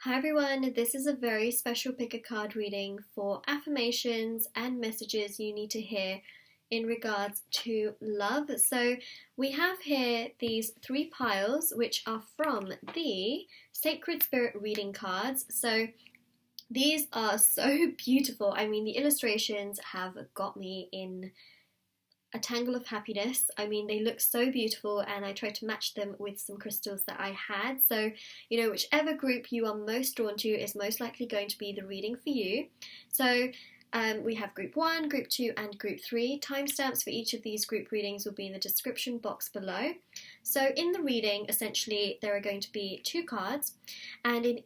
Hi everyone, this is a very special pick a card reading for affirmations and messages you need to hear in regards to love. So we have here these three piles which are from the Sacred Spirit reading cards. So these are so beautiful. I mean, the illustrations have got me in a tangle of happiness. I mean, they look so beautiful, and I tried to match them with some crystals that I had. So, whichever group you are most drawn to is most likely going to be the reading for you. So, we have group 1, group 2, and group 3. Timestamps for each of these group readings will be in the description box below. So in the reading, essentially, there are going to be 2 cards, and in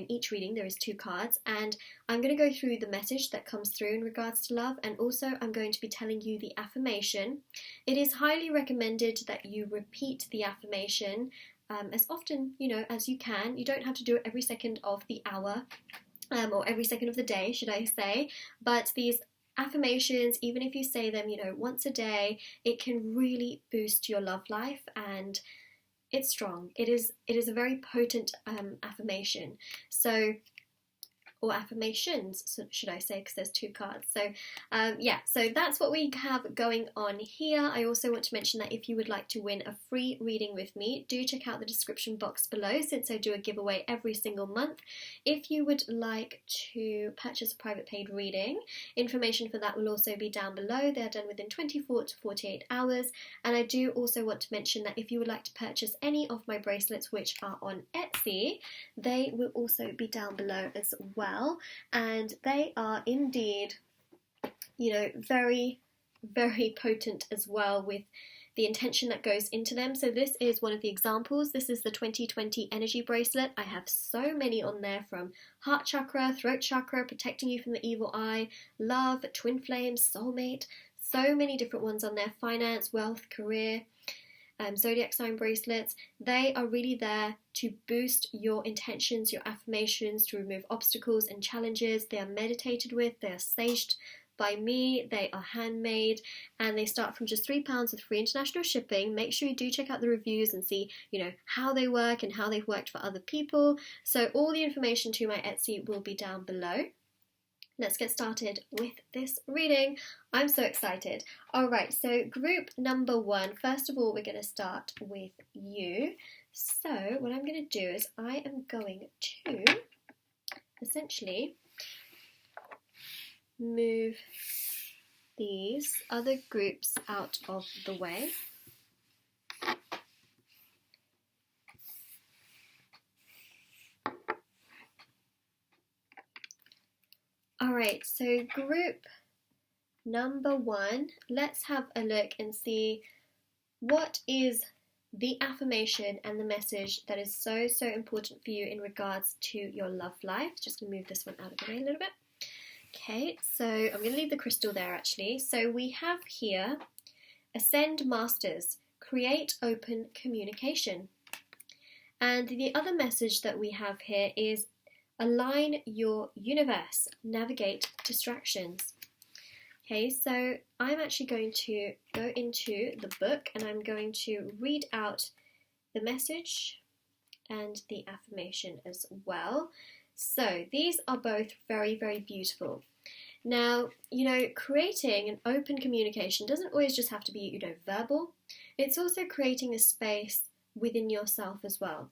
each reading there is 2 cards, and I'm going to go through the message that comes through in regards to love, and also I'm going to be telling you the affirmation. It is highly recommended that you repeat the affirmation as often, as you can. You don't have to do it every second of the hour. Or every second of the day, should I say, but these affirmations, even if you say them, once a day, it can really boost your love life, and it's strong. It is a very potent affirmation. Or affirmations, should I say, because there's 2 cards. So so that's what we have going on here. I also want to mention that if you would like to win a free reading with me, do check out the description box below, since I do a giveaway every single month. If you would like to purchase a private paid reading, information for that will also be down below. They're done within 24 to 48 hours. And I do also want to mention that if you would like to purchase any of my bracelets, which are on Etsy, they will also be down below as well. And they are indeed, very, very potent as well, with the intention that goes into them. So this is one of the examples. This is the 2020 energy bracelet. I have so many on there, from heart chakra, throat chakra, protecting you from the evil eye, love, twin flames, soulmate, so many different ones on there, finance, wealth, career. Zodiac sign bracelets. They are really there to boost your intentions, your affirmations, to remove obstacles and challenges. They are meditated with, they are saged by me, they are handmade, and they start from just £3 with free international shipping. Make sure you do check out the reviews and see, how they work and how they've worked for other people. So all the information to my Etsy will be down below. Let's get started with this reading. I'm so excited. Alright, so group number 1. First of all, we're going to start with you. So what I'm going to do is I am going to essentially move these other groups out of the way. Alright, so group number 1, let's have a look and see what is the affirmation and the message that is so, so important for you in regards to your love life. Just going to move this one out of the way a little bit. Okay, so I'm going to leave the crystal there actually. So we have here, Ascend Masters, create open communication. And the other message that we have here is align your universe, navigate distractions. Okay, so I'm actually going to go into the book and I'm going to read out the message and the affirmation as well. So these are both very, very beautiful. Now, creating an open communication doesn't always just have to be, verbal. It's also creating a space within yourself as well.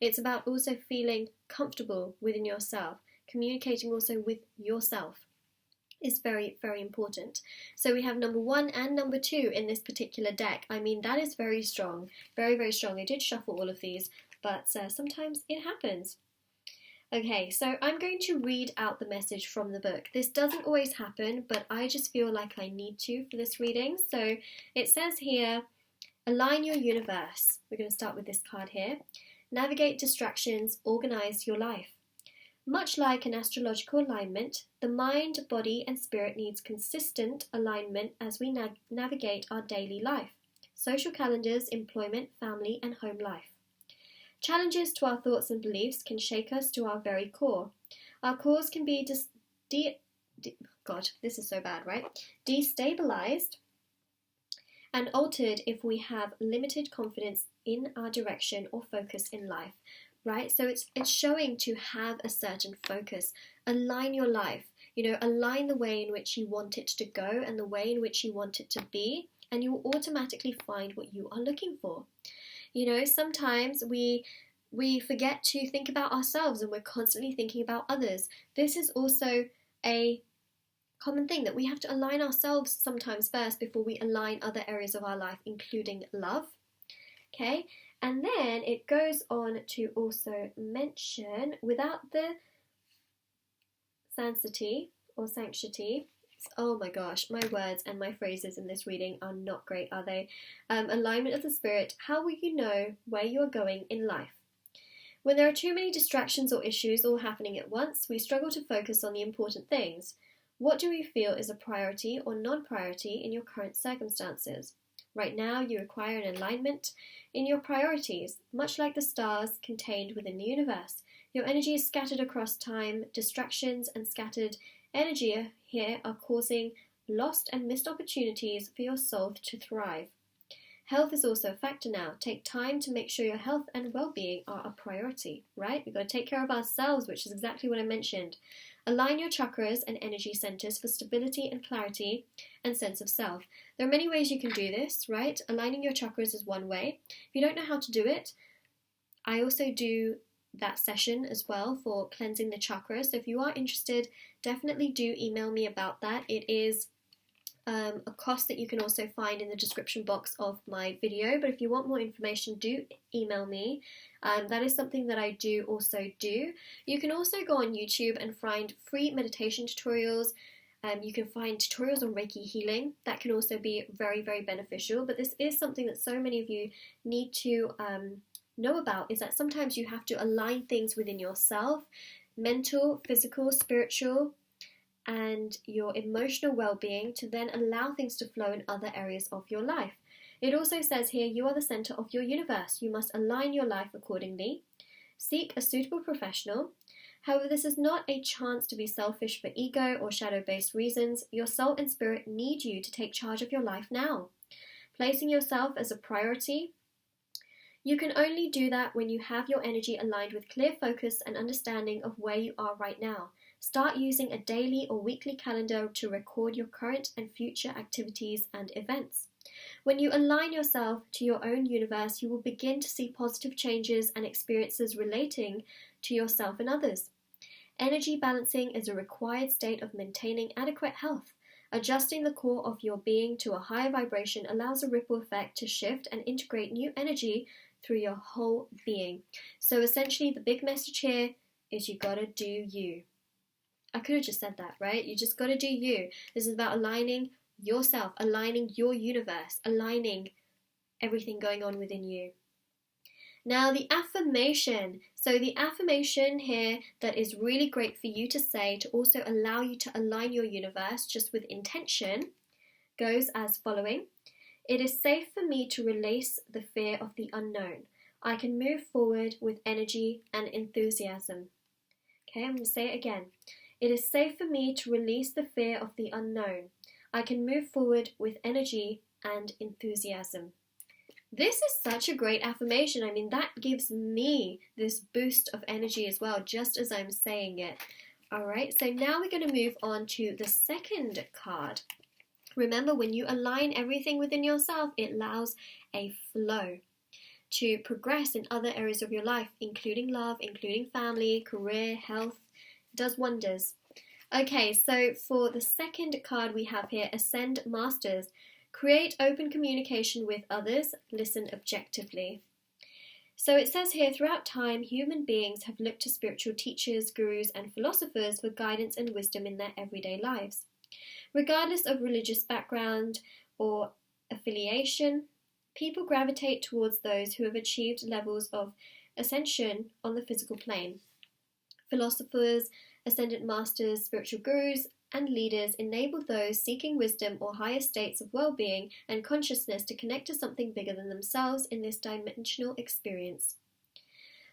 It's about also feeling comfortable within yourself. Communicating also with yourself is very, very important. So we have number 1 and number 2 in this particular deck. I mean, that is very strong, very, very strong. I did shuffle all of these, but sometimes it happens. Okay, so I'm going to read out the message from the book. This doesn't always happen, but I just feel like I need to for this reading. So it says here, align your universe. We're going to start with this card here. Navigate distractions, organize your life. Much like an astrological alignment, the mind, body, and spirit needs consistent alignment as we navigate our daily life, social calendars, employment, family, and home life. Challenges to our thoughts and beliefs can shake us to our very core. Our cores can be destabilized and altered if we have limited confidence in our direction or focus in life. right? So it's showing to have a certain focus. Align your life, align the way in which you want it to go and the way in which you want it to be, and you will automatically find what you are looking for. Sometimes we forget to think about ourselves and we're constantly thinking about others. This is also a common thing, that we have to align ourselves sometimes first before we align other areas of our life, including love. Okay, and then it goes on to also mention, without the sanctity or sanctity, oh my gosh, my words and my phrases in this reading are not great, are they? Alignment of the spirit, how will you know where you are going in life? When there are too many distractions or issues all happening at once, we struggle to focus on the important things. What do we feel is a priority or non-priority in your current circumstances? Right now, you require an alignment in your priorities, much like the stars contained within the universe. Your energy is scattered across time. Distractions and scattered energy here are causing lost and missed opportunities for your soul to thrive. Health is also a factor now. Take time to make sure your health and well-being are a priority, right? We've got to take care of ourselves, which is exactly what I mentioned. Align your chakras and energy centers for stability and clarity and sense of self. There are many ways you can do this, right? Aligning your chakras is one way. If you don't know how to do it, I also do that session as well for cleansing the chakras. So if you are interested, definitely do email me about that. It is a cost that you can also find in the description box of my video, but if you want more information, do email me. That is something that I do also do. You can also go on YouTube and find free meditation tutorials. You can find tutorials on Reiki healing. That can also be very, very beneficial, but this is something that so many of you need to know about, is that sometimes you have to align things within yourself, mental, physical, spiritual, and your emotional well-being, to then allow things to flow in other areas of your life. It also says here, you are the center of your universe. You must align your life accordingly. Seek a suitable professional. However, this is not a chance to be selfish for ego or shadow-based reasons. Your soul and spirit need you to take charge of your life now. Placing yourself as a priority. You can only do that when you have your energy aligned with clear focus and understanding of where you are right now. Start using a daily or weekly calendar to record your current and future activities and events. When you align yourself to your own universe, you will begin to see positive changes and experiences relating to yourself and others. Energy balancing is a required state of maintaining adequate health. Adjusting the core of your being to a higher vibration allows a ripple effect to shift and integrate new energy through your whole being. So essentially, the big message here is you gotta do you. I could have just said that, right? You just got to do you. This is about aligning yourself, aligning your universe, aligning everything going on within you. Now, the affirmation. So the affirmation here that is really great for you to say to also allow you to align your universe just with intention goes as following. It is safe for me to release the fear of the unknown. I can move forward with energy and enthusiasm. Okay, I'm going to say it again. It is safe for me to release the fear of the unknown. I can move forward with energy and enthusiasm. This is such a great affirmation. I mean, that gives me this boost of energy as well, just as I'm saying it. All right, so now we're going to move on to the second card. Remember, when you align everything within yourself, it allows a flow to progress in other areas of your life, including love, including family, career, health. Does wonders. Okay, so for the second card we have here, Ascend Masters. Create open communication with others. Listen objectively. So it says here, throughout time, human beings have looked to spiritual teachers, gurus, and philosophers for guidance and wisdom in their everyday lives. Regardless of religious background or affiliation, people gravitate towards those who have achieved levels of ascension on the physical plane. Philosophers, ascendant masters, spiritual gurus, and leaders enable those seeking wisdom or higher states of well-being and consciousness to connect to something bigger than themselves in this dimensional experience.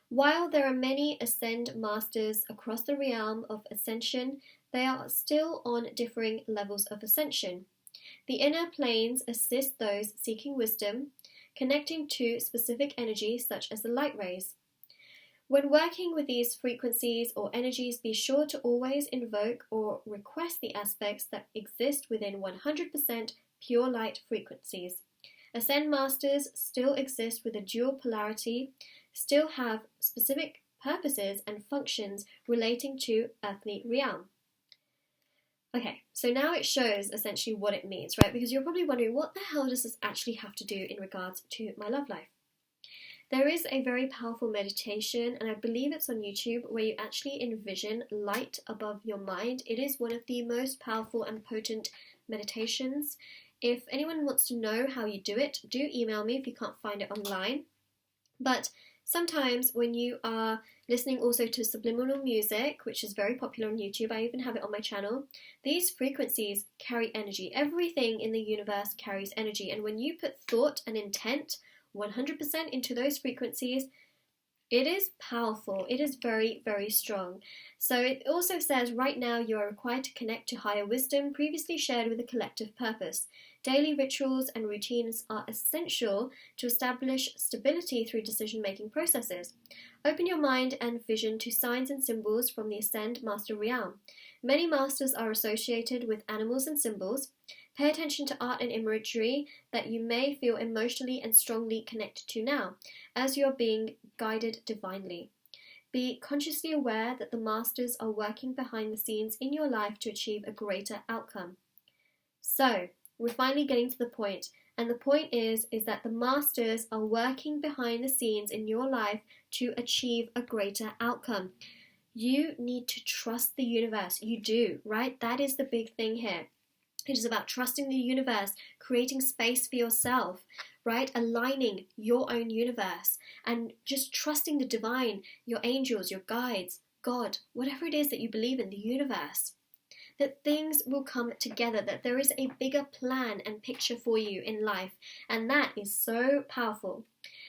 While there are many ascend masters across the realm of ascension, they are still on differing levels of ascension. The inner planes assist those seeking wisdom, connecting to specific energies such as the light rays. When working with these frequencies or energies, be sure to always invoke or request the aspects that exist within 100% pure light frequencies. Ascend Masters still exist with a dual polarity, still have specific purposes and functions relating to earthly realm. Okay, so now it shows essentially what it means, right? Because you're probably wondering, what the hell does this actually have to do in regards to my love life? There is a very powerful meditation, and I believe it's on YouTube, where you actually envision light above your mind. It is one of the most powerful and potent meditations. If anyone wants to know how you do it, do email me if you can't find it online. But sometimes when you are listening also to subliminal music, which is very popular on YouTube, I even have it on my channel, these frequencies carry energy. Everything in the universe carries energy, and when you put thought and intent 100% into those frequencies, it is powerful. It is very, very strong. So it also says, right now you are required to connect to higher wisdom previously shared with a collective purpose. Daily rituals and routines are essential to establish stability through decision-making processes. Open your mind and vision to signs and symbols from the Ascend Master realm. Many masters are associated with animals and symbols. Pay attention to art and imagery that you may feel emotionally and strongly connected to now, as you are being guided divinely. Be consciously aware that the masters are working behind the scenes in your life to achieve a greater outcome. So, we're finally getting to the point, and the point is that the masters are working behind the scenes in your life to achieve a greater outcome. You need to trust the universe. You do, right? That is the big thing here. It is about trusting the universe, creating space for yourself, right? Aligning your own universe and just trusting the divine, your angels, your guides, God, whatever it is that you believe in, the universe. That things will come together, that there is a bigger plan and picture for you in life. And that is so powerful.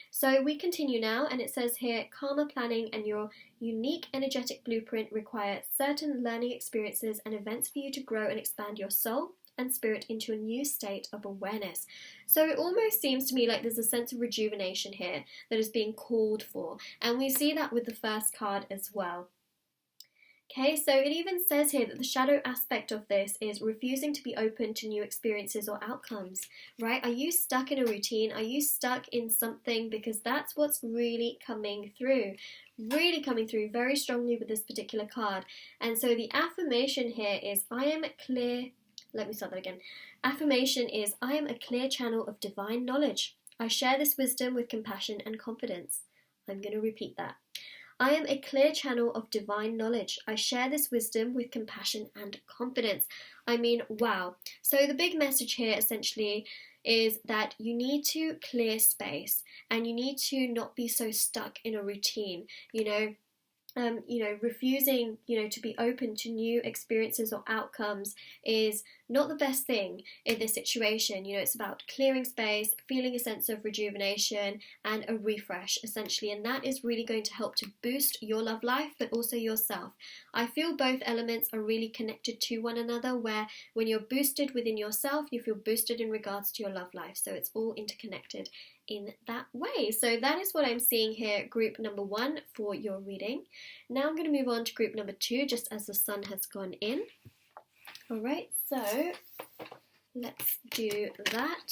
So we continue now, and it says here, karma planning and your unique energetic blueprint require certain learning experiences and events for you to grow and expand your soul and spirit into a new state of awareness. So it almost seems to me like there's a sense of rejuvenation here that is being called for, and we see that with the first card as well. Okay, so it even says here that the shadow aspect of this is refusing to be open to new experiences or outcomes, right? Are you stuck in a routine? Are you stuck in something? Because that's what's really coming through very strongly with this particular card. And so the affirmation here is, I am clear. Let me start that again. Affirmation is, I am a clear channel of divine knowledge. I share this wisdom with compassion and confidence. I'm going to repeat that. I am a clear channel of divine knowledge. I share this wisdom with compassion and confidence. I mean, wow. So the big message here essentially is that you need to clear space and you need to not be so stuck in a routine, refusing, to be open to new experiences or outcomes is not the best thing in this situation. It's about clearing space, feeling a sense of rejuvenation and a refresh, essentially, and that is really going to help to boost your love life, but also yourself. I feel both elements are really connected to one another, where when you're boosted within yourself, you feel boosted in regards to your love life, so it's all interconnected in that way. So that is what I'm seeing here, group number 1 for your reading. Now I'm going to move on to group number 2, just as the sun has gone in. Alright, so let's do that.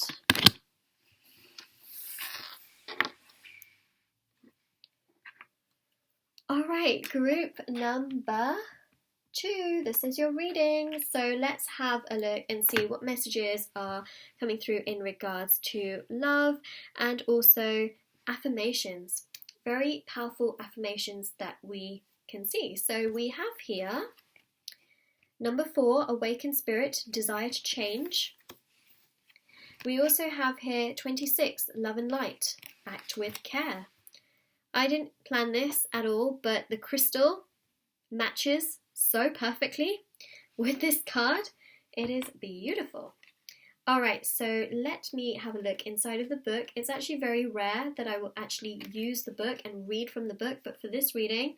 Alright, group number 2, this is your reading. So let's have a look and see what messages are coming through in regards to love and also affirmations. Very powerful affirmations that we can see. So we have here number 4, awakened spirit, desire to change. We also have here 26, love and light, act with care. I didn't plan this at all, but the crystal matches so perfectly with this card. It is beautiful. Alright, so let me have a look inside of the book. It's actually very rare that I will actually use the book and read from the book, but for this reading,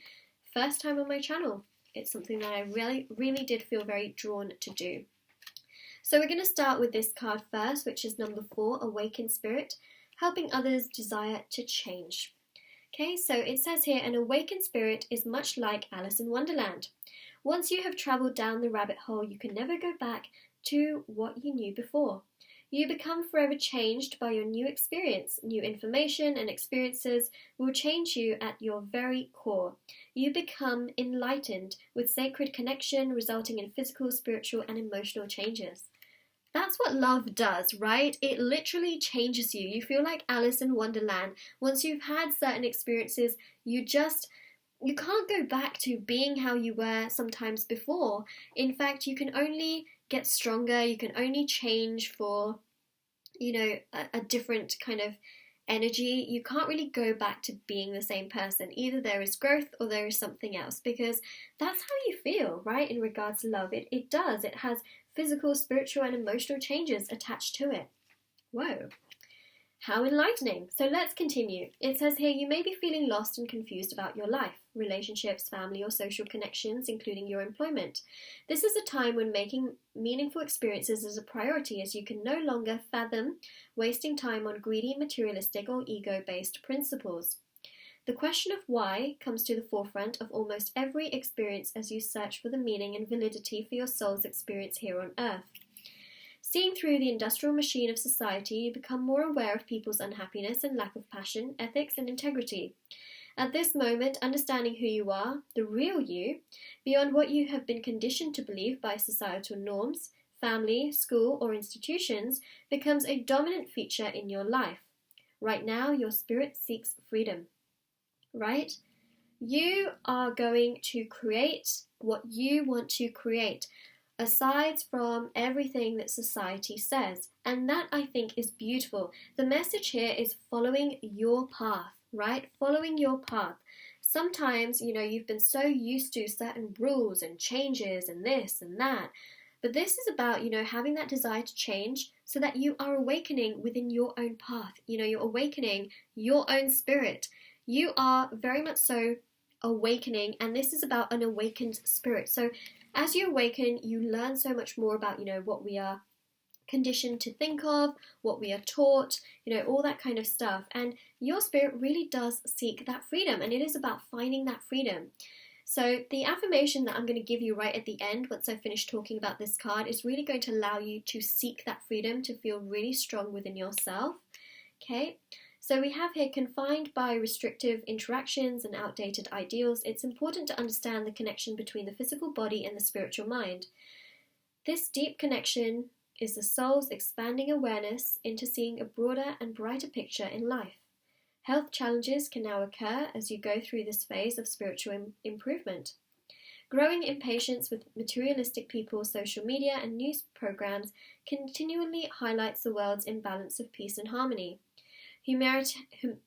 first time on my channel, it's something that I really did feel very drawn to do. So we're going to start with this card first, which is number 4, awakened spirit, helping others desire to change. Okay, so it says here, an awakened spirit is much like Alice in Wonderland. Once you have travelled down the rabbit hole, you can never go back to what you knew before. You become forever changed by your new experience. New information and experiences will change you at your very core. You become enlightened with sacred connection, resulting in physical, spiritual, and emotional changes. That's what love does, right? It literally changes you. You feel like Alice in Wonderland. Once you've had certain experiences, you can't go back to being how you were sometimes before. In fact, you can only get stronger, you can only change for, a different kind of energy. You can't really go back to being the same person. Either there is growth or there is something else, because that's how you feel, right? In regards to love, it does. It has physical, spiritual, and emotional changes attached to it. Whoa. How enlightening. So let's continue. It says here, you may be feeling lost and confused about your life, relationships, family, or social connections, including your employment. This is a time when making meaningful experiences is a priority, as you can no longer fathom wasting time on greedy, materialistic, or ego-based principles. The question of why comes to the forefront of almost every experience as you search for the meaning and validity for your soul's experience here on earth. Seeing through the industrial machine of society, you become more aware of people's unhappiness and lack of passion, ethics, and integrity. At this moment, understanding who you are, the real you, beyond what you have been conditioned to believe by societal norms, family, school, or institutions, becomes a dominant feature in your life. Right now, your spirit seeks freedom. Right? You are going to create what you want to create, aside from everything that society says. And that, I think, is beautiful. The message here is following your path, right? Following your path. Sometimes, you've been so used to certain rules and changes and this and that. But this is about, having that desire to change so that you are awakening within your own path. You're awakening your own spirit. You are very much so awakening, and this is about an awakened spirit. So as you awaken, you learn so much more about, what we are conditioned to think of, what we are taught, all that kind of stuff. And your spirit really does seek that freedom, and it is about finding that freedom. So the affirmation that I'm going to give you right at the end, once I finish talking about this card, is really going to allow you to seek that freedom, to feel really strong within yourself. Okay? So we have here, confined by restrictive interactions and outdated ideals, it's important to understand the connection between the physical body and the spiritual mind. This deep connection is the soul's expanding awareness into seeing a broader and brighter picture in life. Health challenges can now occur as you go through this phase of spiritual improvement. Growing impatience with materialistic people, social media, and news programs continually highlights the world's imbalance of peace and harmony. Humanitarian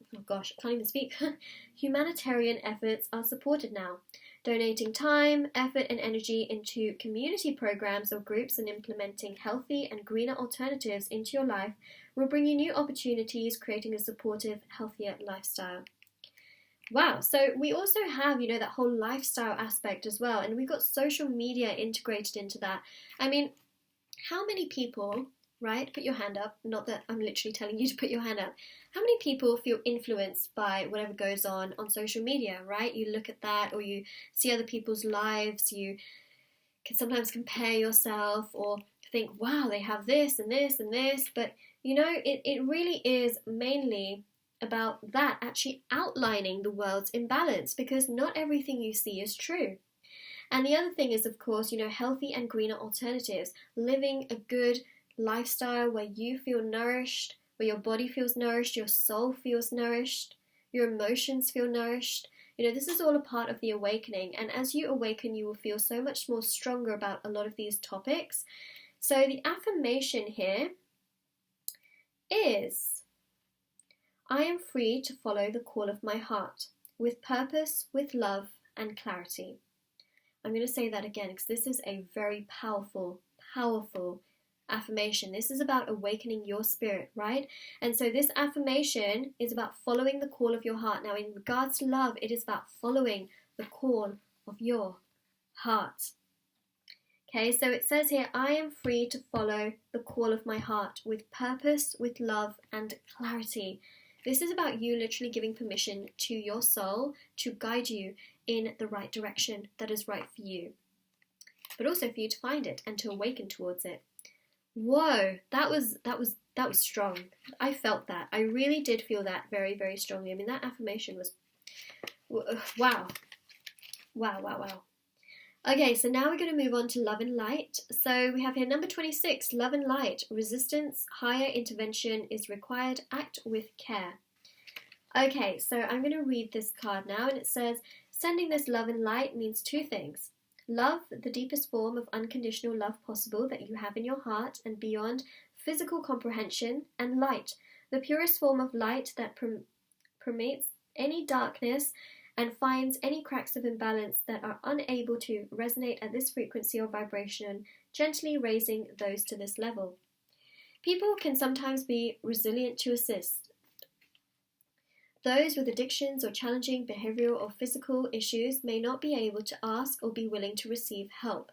efforts are supported now. Donating time, effort, and energy into community programs or groups and implementing healthy and greener alternatives into your life will bring you new opportunities, creating a supportive, healthier lifestyle. Wow, so we also have, that whole lifestyle aspect as well, and we've got social media integrated into that. I mean, how many people, right, put your hand up, not that I'm literally telling you to put your hand up, how many people feel influenced by whatever goes on social media, right? You look at that, or you see other people's lives, you can sometimes compare yourself or think, wow, they have this and this and this, but it really is mainly about that, actually outlining the world's imbalance, because not everything you see is true. And the other thing is, of course, healthy and greener alternatives, living a good lifestyle where you feel nourished, where your body feels nourished, your soul feels nourished, your emotions feel nourished. This is all a part of the awakening, and as you awaken, you will feel so much more stronger about a lot of these topics. So the affirmation here is, I am free to follow the call of my heart, with purpose, with love, and clarity. I'm going to say that again, because this is a very powerful, powerful affirmation. This is about awakening your spirit, right? And so this affirmation is about following the call of your heart. Now, in regards to love, it is about following the call of your heart. Okay, so it says here, I am free to follow the call of my heart with purpose, with love, and clarity. This is about you literally giving permission to your soul to guide you in the right direction that is right for you, but also for you to find it and to awaken towards it. Whoa, that was strong. I felt that. I really did feel that very, very strongly. I mean, that affirmation was wow. Okay, so now we're going to move on to love and light. So we have here number 26, love and light. Resistance, higher intervention is required. Act with care. Okay, so I'm going to read this card now, and it says, sending this love and light means two things. Love, the deepest form of unconditional love possible that you have in your heart and beyond physical comprehension, and light, the purest form of light that permeates any darkness and finds any cracks of imbalance that are unable to resonate at this frequency or vibration, gently raising those to this level. People can sometimes be resilient to assist. Those with addictions or challenging behavioral or physical issues may not be able to ask or be willing to receive help.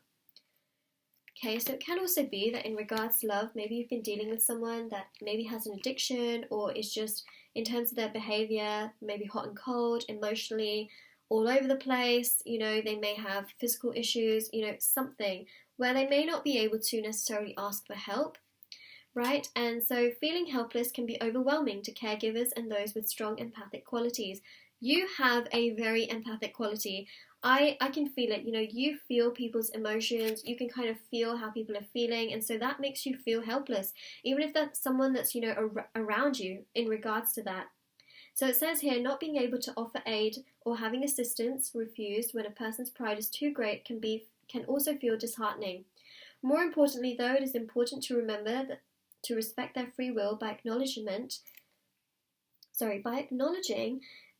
Okay, so it can also be that in regards to love, maybe you've been dealing with someone that maybe has an addiction or is just, in terms of their behavior, maybe hot and cold, emotionally, all over the place. You know, they may have physical issues, you know, something where they may not be able to necessarily ask for help, right? And so feeling helpless can be overwhelming to caregivers and those with strong empathic qualities. You have a very empathic quality. I can feel it, you know, you feel people's emotions, you can kind of feel how people are feeling, and so that makes you feel helpless, even if that's someone that's, you know, around you in regards to that. So it says here, not being able to offer aid or having assistance refused when a person's pride is too great can also feel disheartening. More importantly, though, it is important to remember that to respect their free will by acknowledging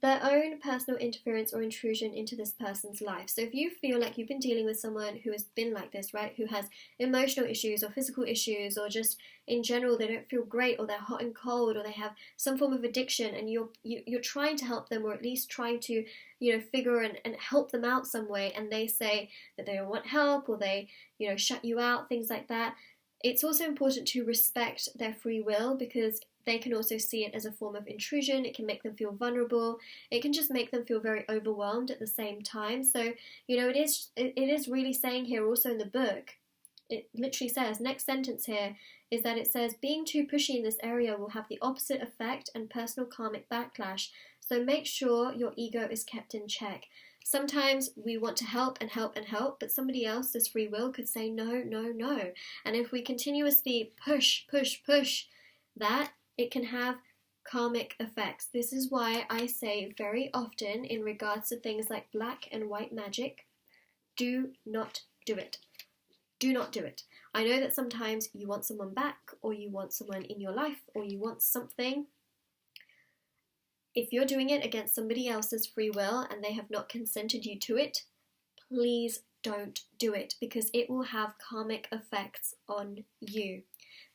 their own personal interference or intrusion into this person's life. So if you feel like you've been dealing with someone who has been like this, right, who has emotional issues or physical issues, or just in general they don't feel great, or they're hot and cold, or they have some form of addiction, and you're trying to help them, or at least trying to, you know, figure and help them out some way, and they say that they don't want help, or they, you know, shut you out, things like that. It's also important to respect their free will, because they can also see it as a form of intrusion. It can make them feel vulnerable. It can just make them feel very overwhelmed at the same time. So, you know, it is really saying here also in the book, it literally says, next sentence here is that it says, being too pushy in this area will have the opposite effect and personal karmic backlash. So make sure your ego is kept in check. Sometimes we want to help and help and help, but somebody else's free will could say no, no, no. And if we continuously push that, it can have karmic effects. This is why I say very often in regards to things like black and white magic, do not do it. Do not do it. I know that sometimes you want someone back, or you want someone in your life, or you want something. If you're doing it against somebody else's free will and they have not consented you to it, please don't do it, because it will have karmic effects on you.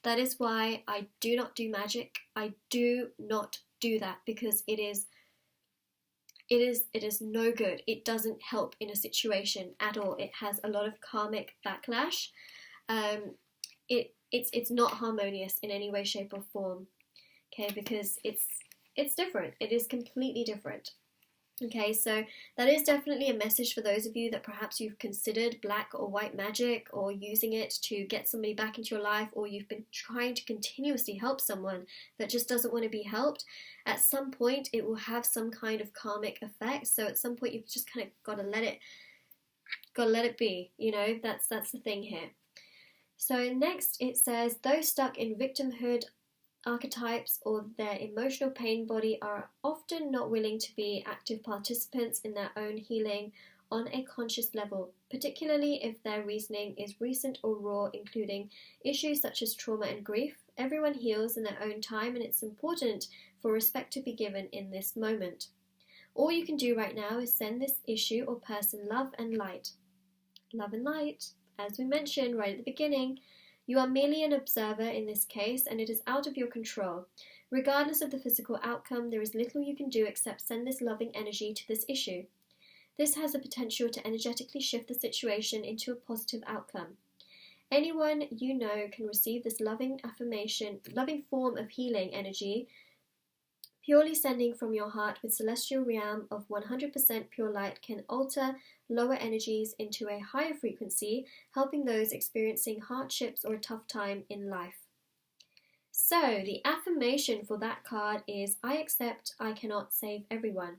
That is why I do not do magic. I do not do that, because it is no good. It doesn't help in a situation at all. It has a lot of karmic backlash. It's not harmonious in any way, shape, or form. Okay, because it's different. It is completely different. Okay, so that is definitely a message for those of you that perhaps you've considered black or white magic, or using it to get somebody back into your life, or you've been trying to continuously help someone that just doesn't want to be helped. At some point it will have some kind of karmic effect, so at some point you've just kind of got to let it be, you know. That's the thing here. So next it says, those stuck in victimhood archetypes or their emotional pain body are often not willing to be active participants in their own healing on a conscious level, particularly if their reasoning is recent or raw, including issues such as trauma and grief. Everyone heals in their own time, and it's important for respect to be given in this moment. All you can do right now is send this issue or person love and light. Love and light, as we mentioned right at the beginning. You are merely an observer in this case, and it is out of your control. Regardless of the physical outcome, there is little you can do except send this loving energy to this issue. This has the potential to energetically shift the situation into a positive outcome. Anyone you know can receive this loving affirmation, loving form of healing energy. Purely sending from your heart with celestial realm of 100% pure light can alter lower energies into a higher frequency, helping those experiencing hardships or a tough time in life. So, the affirmation for that card is, I accept I cannot save everyone.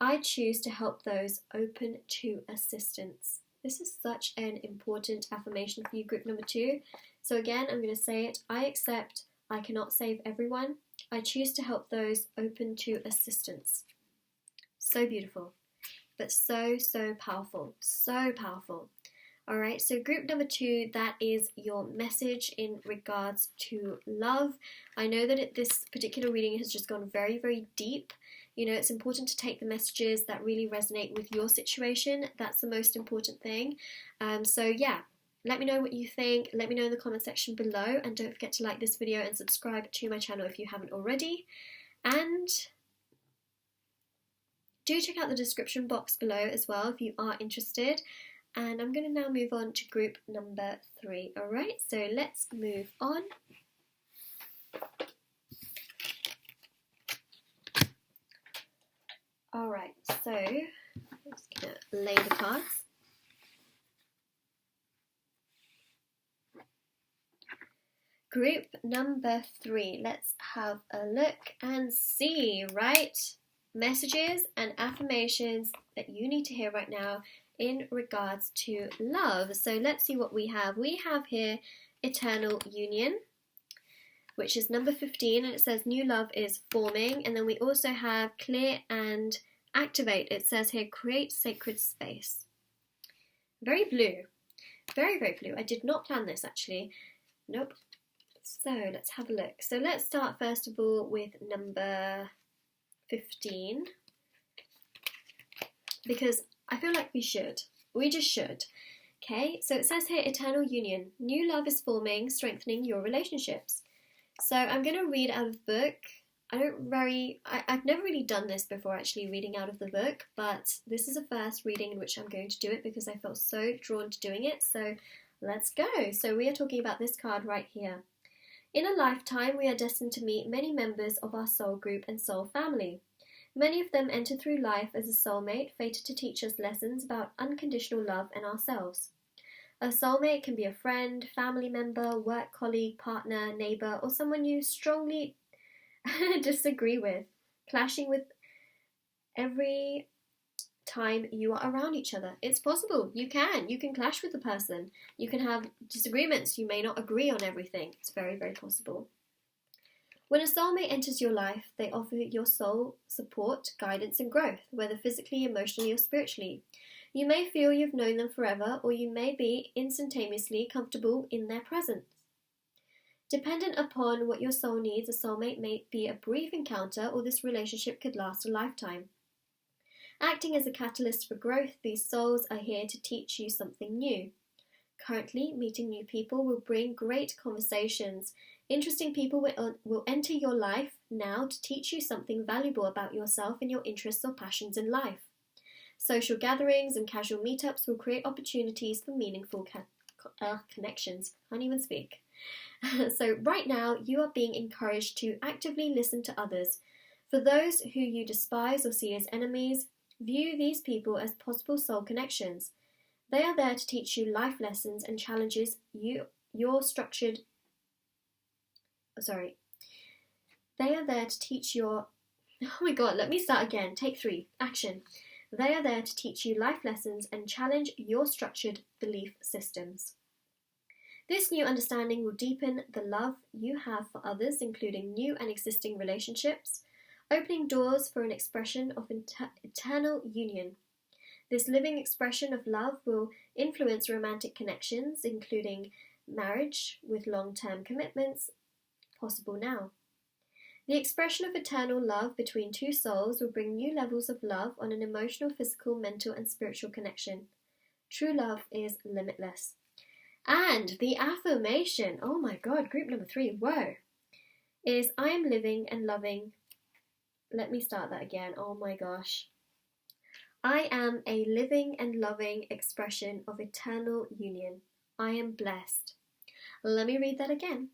I choose to help those open to assistance. This is such an important affirmation for you, group number 2. So again, I'm going to say it. I accept I cannot save everyone. I choose to help those open to assistance. So beautiful, but so powerful. So powerful. Alright, so group number 2, that is your message in regards to love. I know that this particular reading has just gone very deep. You know, it's important to take the messages that really resonate with your situation. That's the most important thing. So yeah, let me know what you think. Let me know in the comment section below. And don't forget to like this video and subscribe to my channel if you haven't already. And do check out the description box below as well if you are interested. And I'm going to now move on to group number 3. Alright, so let's move on. Alright, so I'm just going to lay the cards. Group number 3, let's have a look and see, right? Messages and affirmations that you need to hear right now in regards to love. So let's see what we have. We have here eternal union, which is number 15, and it says new love is forming. And then we also have clear and activate. It says here create sacred space. Very blue. Very blue. I did not plan this actually. Nope. So let's have a look. So let's start first of all with number 15, because I feel like we should. We just should. Okay, so it says here eternal union. New love is forming, strengthening your relationships. So I'm going to read out of the book. I've never really done this before, actually, reading out of the book, but this is the first reading in which I'm going to do it because I felt so drawn to doing it. So let's go. So we are talking about this card right here. In a lifetime, we are destined to meet many members of our soul group and soul family. Many of them enter through life as a soulmate, fated to teach us lessons about unconditional love and ourselves. A soulmate can be a friend, family member, work colleague, partner, neighbour, or someone you strongly disagree with, clashing with every time you are around each other. It's possible. You can clash with the person. You can have disagreements. You may not agree on everything. It's very possible. When a soulmate enters your life, they offer your soul support, guidance and growth, whether physically, emotionally or spiritually. You may feel you've known them forever, or you may be instantaneously comfortable in their presence. Dependent upon what your soul needs, a soulmate may be a brief encounter, or this relationship could last a lifetime. Acting as a catalyst for growth, these souls are here to teach you something new. Currently, meeting new people will bring great conversations. Interesting people will enter your life now to teach you something valuable about yourself and your interests or passions in life. Social gatherings and casual meetups will create opportunities for meaningful connections. Can't even speak. So right now, you are being encouraged to actively listen to others. For those who you despise or see as enemies, view these people as possible soul connections. They are there to teach you life lessons and challenges your structured. They are there to teach your. Oh my god, let me start again. Take 3. Action. They are there to teach you life lessons and challenge your structured belief systems. This new understanding will deepen the love you have for others, including new and existing relationships, opening doors for an expression of eternal union. This living expression of love will influence romantic connections, including marriage with long-term commitments, possible now. The expression of eternal love between two souls will bring new levels of love on an emotional, physical, mental, and spiritual connection. True love is limitless. And the affirmation, oh my god, group number 3, whoa, is I am living and loving. Let me start that again, oh my gosh. I am a living and loving expression of eternal union. I am blessed. Let me read that again.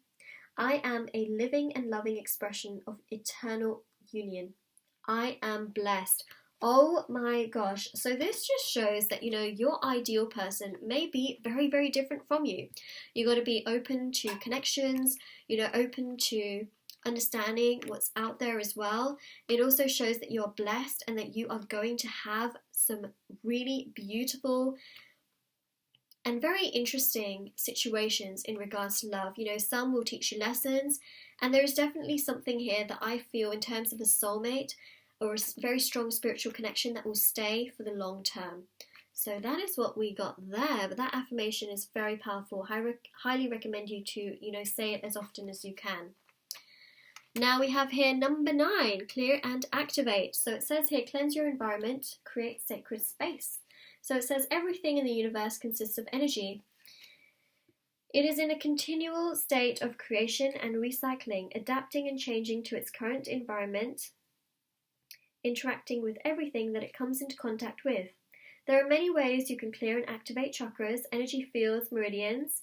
I am a living and loving expression of eternal union. I am blessed. Oh my gosh. So this just shows that, your ideal person may be very, very different from you. You got to be open to connections, open to understanding what's out there as well. It also shows that you're blessed and that you are going to have some really beautiful and very interesting situations in regards to love. Some will teach you lessons, and there is definitely something here that I feel in terms of a soulmate or a very strong spiritual connection that will stay for the long term. So that is what we got there, but that affirmation is very powerful. I highly recommend you to, say it as often as you can. Now we have here number 9, clear and activate. So it says here, cleanse your environment, create sacred space. So it says everything in the universe consists of energy. It is in a continual state of creation and recycling, adapting and changing to its current environment, interacting with everything that it comes into contact with. There are many ways you can clear and activate chakras, energy fields, meridians,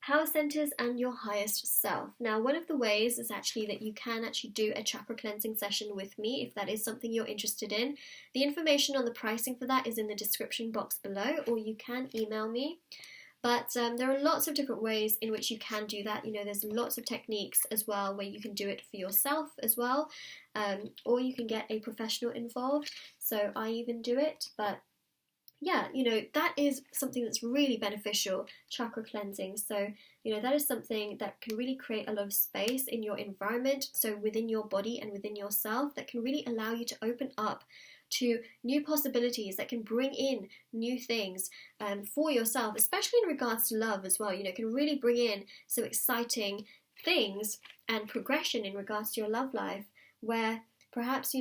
power centers, and your highest self. Now, one of the ways is actually that you can actually do a chakra cleansing session with me if that is something you're interested in. The information on the pricing for that is in the description box below, or you can email me. But there are lots of different ways in which you can do that. There's lots of techniques as well where you can do it for yourself as well, or you can get a professional involved. So I even do it, but yeah, that is something that's really beneficial, chakra cleansing. So, that is something that can really create a lot of space in your environment, so within your body and within yourself, that can really allow you to open up to new possibilities, that can bring in new things for yourself, especially in regards to love as well. It can really bring in some exciting things and progression in regards to your love life, where perhaps,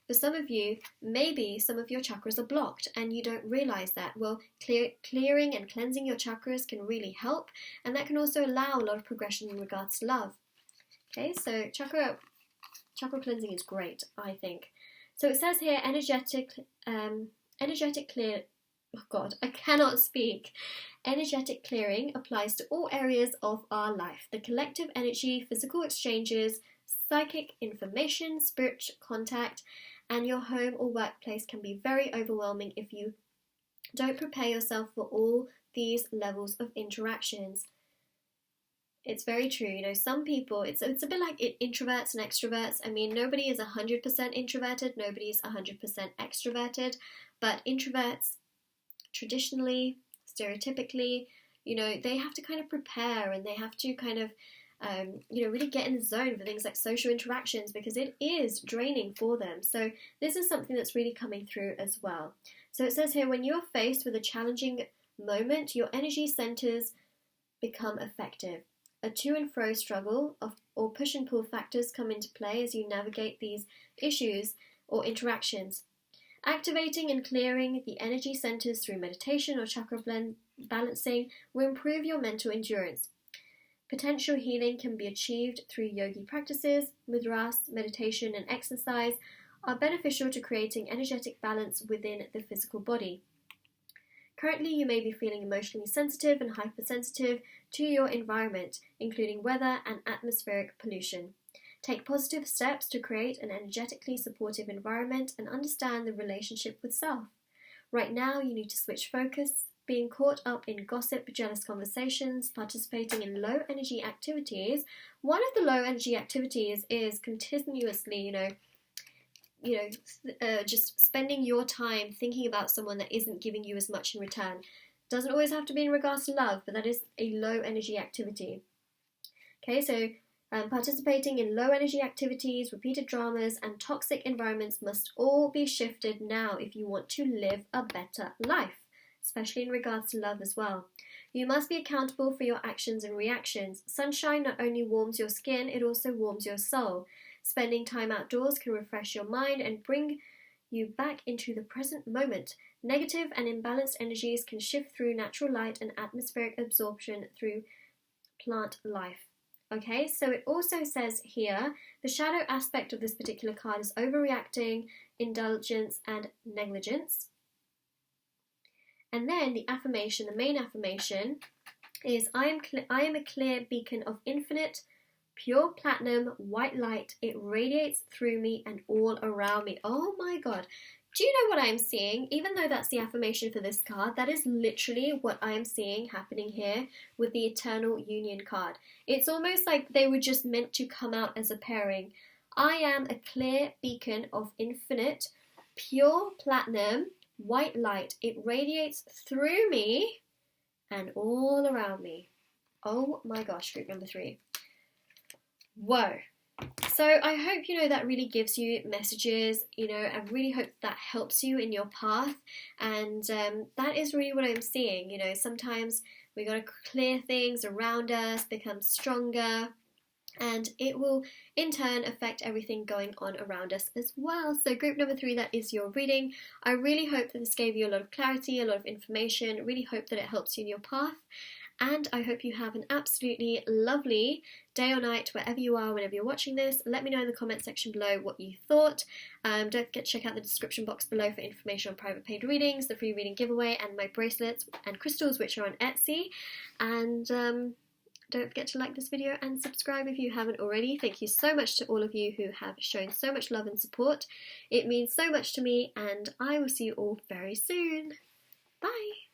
for some of you, maybe some of your chakras are blocked and you don't realize that. Well, clearing and cleansing your chakras can really help, and that can also allow a lot of progression in regards to love. Okay, so chakra cleansing is great, I think. So it says here, energetic clear. Oh God, I cannot speak. Energetic clearing applies to all areas of our life. The collective energy, physical exchanges, psychic information, spiritual contact, and your home or workplace can be very overwhelming if you don't prepare yourself for all these levels of interactions. It's very true. Some people, it's a bit like introverts and extroverts. I mean, nobody is 100% introverted, nobody is 100% extroverted, but introverts, traditionally, stereotypically, they have to kind of prepare, and they have to kind of really get in the zone for things like social interactions, because it is draining for them. So this is something that's really coming through as well. So it says here, when you are faced with a challenging moment, your energy centers become effective. A to and fro struggle or push and pull factors come into play as you navigate these issues or interactions. Activating and clearing the energy centers through meditation or chakra balancing will improve your mental endurance. Potential healing can be achieved through yogi practices. Mudras, meditation, and exercise are beneficial to creating energetic balance within the physical body. Currently, you may be feeling emotionally sensitive and hypersensitive to your environment, including weather and atmospheric pollution. Take positive steps to create an energetically supportive environment and understand the relationship with self. Right now, you need to switch focus. Being caught up in gossip, jealous conversations, participating in low energy activities. One of the low energy activities is continuously, just spending your time thinking about someone that isn't giving you as much in return. Doesn't always have to be in regards to love, but that is a low energy activity. Okay, so participating in low energy activities, repeated dramas, and toxic environments must all be shifted now if you want to live a better life, especially in regards to love as well. You must be accountable for your actions and reactions. Sunshine not only warms your skin, it also warms your soul. Spending time outdoors can refresh your mind and bring you back into the present moment. Negative and imbalanced energies can shift through natural light and atmospheric absorption through plant life. Okay, so it also says here, the shadow aspect of this particular card is overreacting, indulgence, and negligence. And then the affirmation, the main affirmation, is I am a clear beacon of infinite pure platinum, white light. It radiates through me and all around me. Oh my God. Do you know what I'm seeing? Even though that's the affirmation for this card, that is literally what I'm seeing happening here with the Eternal Union card. It's almost like they were just meant to come out as a pairing. I am a clear beacon of infinite, pure platinum, white light. It radiates through me and all around me. Oh my gosh, group number 3. Whoa. So I hope, that really gives you messages, I really hope that helps you in your path. And that is really what I'm seeing. Sometimes we got to clear things around us, become stronger, and it will in turn affect everything going on around us as well. So group number 3, that is your reading. I really hope that this gave you a lot of clarity, a lot of information. I really hope that it helps you in your path. And I hope you have an absolutely lovely day or night wherever you are, whenever you're watching this. Let me know in the comment section below what you thought. Don't forget to check out the description box below for information on private paid readings, the free reading giveaway, and my bracelets and crystals, which are on Etsy. And don't forget to like this video and subscribe if you haven't already. Thank you so much to all of you who have shown so much love and support. It means so much to me, and I will see you all very soon. Bye!